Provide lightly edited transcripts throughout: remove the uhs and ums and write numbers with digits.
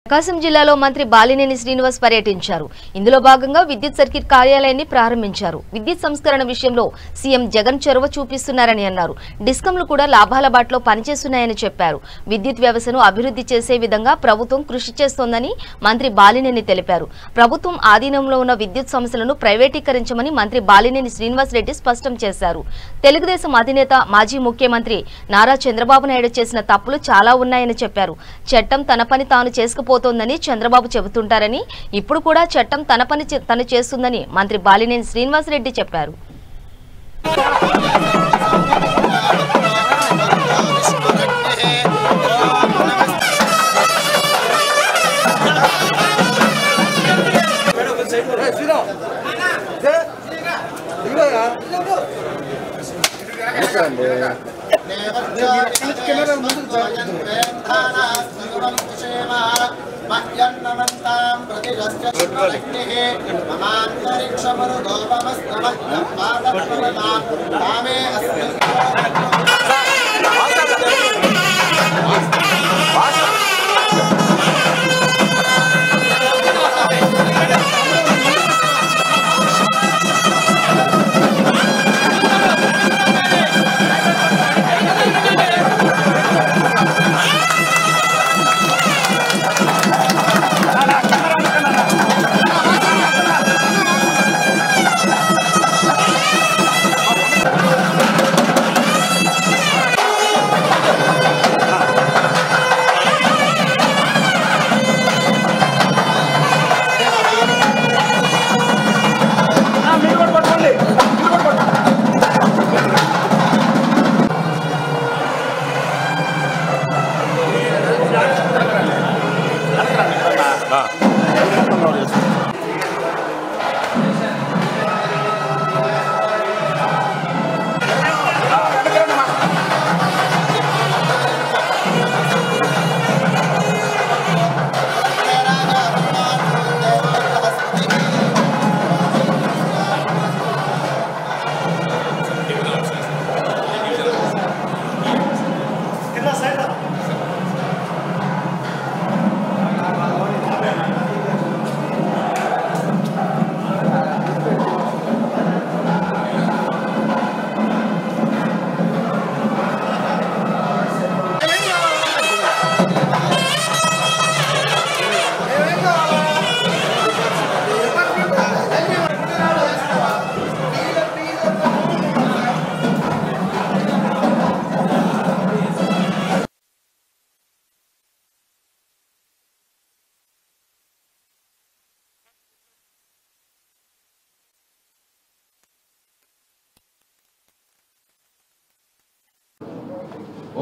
ప్రకాశం జిల్లాలో మంత్రి బాలినేని శ్రీనివాస్ పర్యటించారు. ఇందులో భాగంగా విద్యుత్ సర్కిట్ కార్యాలయాన్ని ప్రారంభించారు. విద్యుత్ సంస్కరణ విషయంలో సీఎం జగన్ చొరవ చూపిస్తున్నారని అన్నారు. డిస్కంలు కూడా లాభాల బాటలో పనిచేస్తున్నాయని చెప్పారు. విద్యుత్ వ్యవస్థను అభివృద్ధి చేసే విధంగా ప్రభుత్వం కృషి చేస్తోందని మంత్రి బాలినేని తెలిపారు. ప్రభుత్వం ఆధీనంలో ఉన్న విద్యుత్ సంస్థలను ప్రైవేటీకరించమని మంత్రి బాలినేని శ్రీనివాస్ రెడ్డి స్పష్టం చేశారు. తెలుగుదేశం అధినేత మాజీ ముఖ్యమంత్రి నారా చంద్రబాబు నాయుడు చేసిన తప్పులు చాలా ఉన్నాయని చెప్పారు. చట్టం తన పని తాను చేసుకుపోతుందని చంద్రబాబు చెబుతుంటారని, ఇప్పుడు కూడా చట్టం తన పని తను చేస్తుందని మంత్రి బాలినేని శ్రీనివాస్ రెడ్డి చెప్పారు.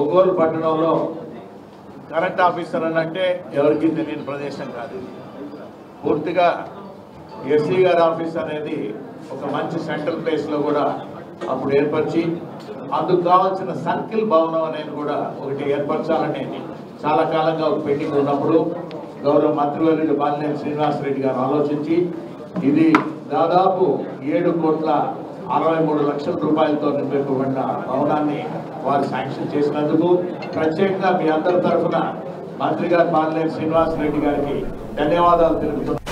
ఒంగోలు పట్టణంలో కరెంట్ ఆఫీసర్ అంటే ఎవరికి తెలియని ప్రదేశం కాదు. పూర్తిగా ఎస్సీ గారి ఆఫీస్ అనేది ఒక మంచి సెంట్రల్ ప్లేస్లో కూడా అప్పుడు ఏర్పరిచి అందుకు కావాల్సిన సర్కిల్ భవనం అనేది కూడా ఒకటి ఏర్పరచాలని చాలా కాలంగా ఒక పెండింగ్ ఉన్నప్పుడు గౌరవ మంత్రివర్యులు బాలినేని శ్రీనివాస్ రెడ్డి గారు ఆలోచించి ఇది దాదాపు 7,63 రూపాయలతో నిర్మింపబడిన భవనాన్ని వారు శాంక్షన్ చేసినందుకు ప్రత్యేకంగా మీ అందరి తరఫున మంత్రి గారు బాలినేని శ్రీనివాస్ రెడ్డి గారికి ధన్యవాదాలు తెలుపుతున్నాను.